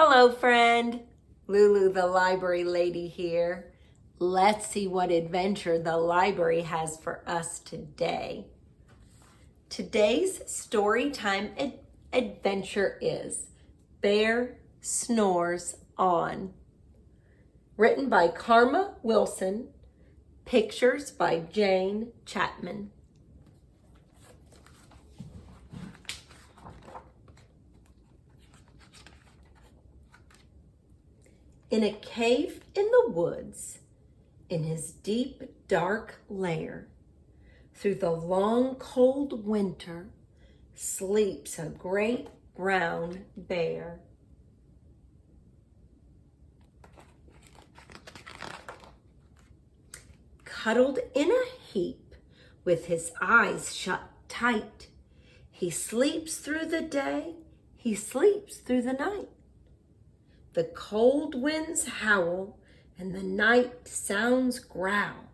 Hello, friend. Lulu, the library lady here. Let's see what adventure the library has for us today. Today's story time adventure is Bear Snores On. Written by Karma Wilson. Pictures by Jane Chapman. In a cave in the woods, in his deep, dark lair, through the long, cold winter, sleeps a great brown bear. Cuddled in a heap, with his eyes shut tight, he sleeps through the day, he sleeps through the night. The cold winds howl and the night sounds growl,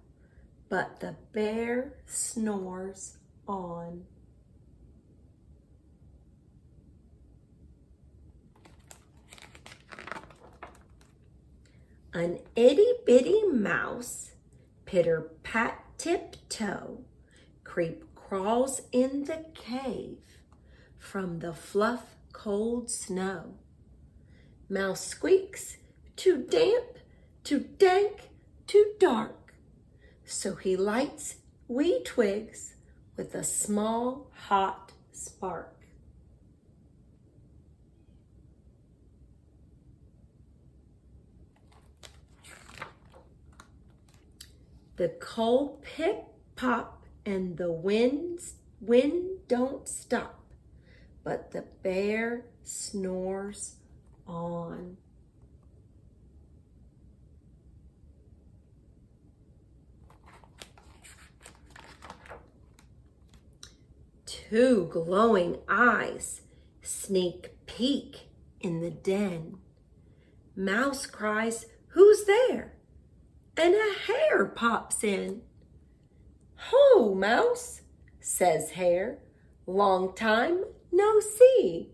but the bear snores on. An itty-bitty mouse, pitter-pat tiptoe, crawls in the cave from the fluff cold snow. Mouse squeaks, too damp, too dank, too dark. So he lights wee twigs with a small hot spark. The coal pit pop and the wind don't stop, but the bear snores on. Two glowing eyes sneak peek in the den. Mouse cries, "Who's there?" And a hare pops in. "Ho, Mouse," says Hare, "long time no see."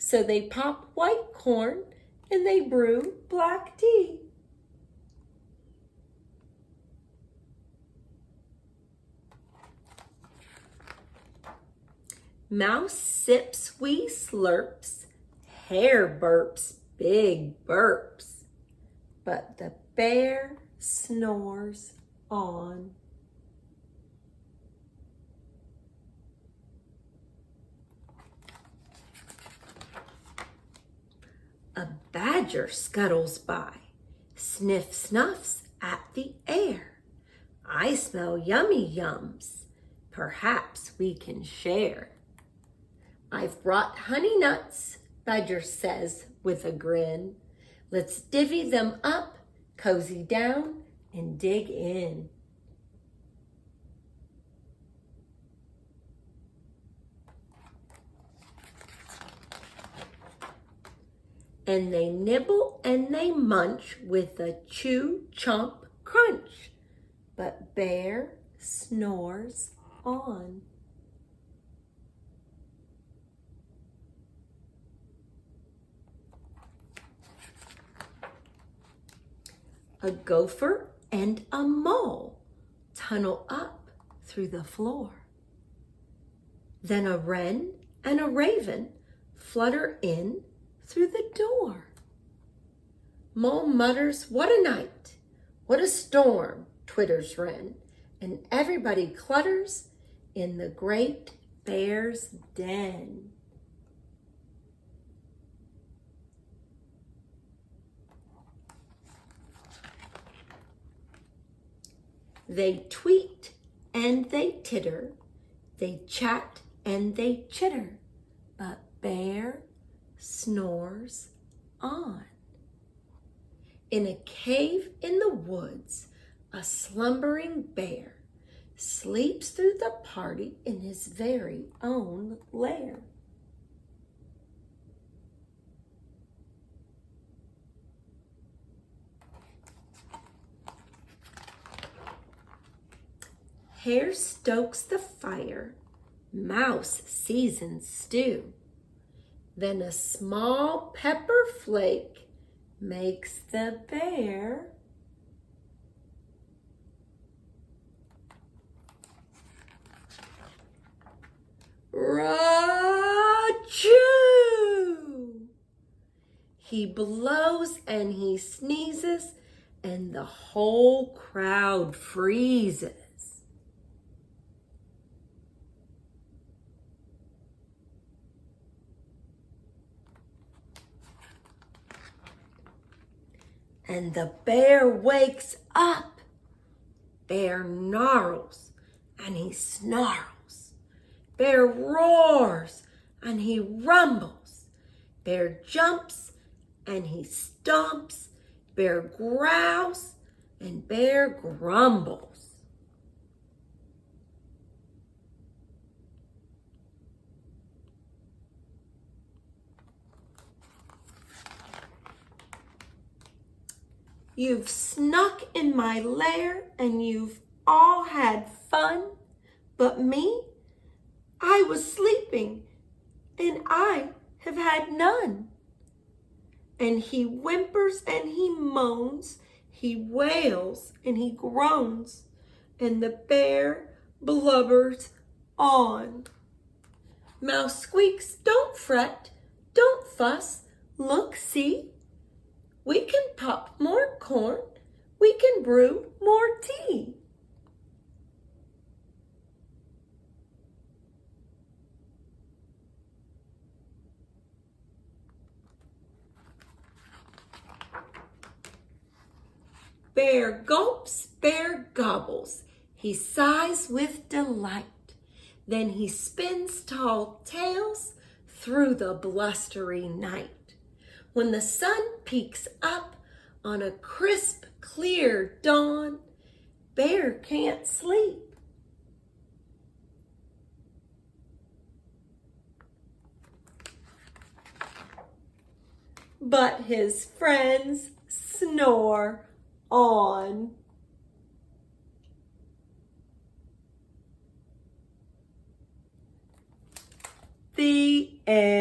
So they pop white corn and they brew black tea. Mouse sips wee slurps, Hare burps big burps, but the bear snores on. A badger scuttles by, sniff snuffs at the air. "I smell yummy yums, perhaps we can share." "I've brought honey nuts," Badger says with a grin. "Let's divvy them up, cozy down, and dig in." And they nibble and they munch with a chew, chomp, crunch. But Bear snores on. A gopher and a mole tunnel up through the floor. Then a wren and a raven flutter in through the door. Mole mutters, "What a night! What a storm!" twitters wren, and everybody clutters in the great bear's den. They tweet and they titter, they chat and they chitter, but Bear snores on. In a cave in the woods, a slumbering bear sleeps through the party in his very own lair. Hare stokes the fire, Mouse seasons stew. Then a small pepper flake makes the bear Rachoo! He blows and he sneezes, and the whole crowd freezes. And the bear wakes up. Bear gnarls and he snarls. Bear roars and he rumbles. Bear jumps and he stomps. Bear growls and bear grumbles. You've snuck in my lair and you've all had fun, but me, I was sleeping and I have had none. And he whimpers and he moans, he wails and he groans, and the bear blubbers on. Mouse squeaks, don't fret, don't fuss, look, see. We can pop more corn, we can brew more tea. Bear gulps, bear gobbles, he sighs with delight. Then he spins tall tales through the blustery night. When the sun peeks up on a crisp, clear dawn, Bear can't sleep. But his friends snore on. The end.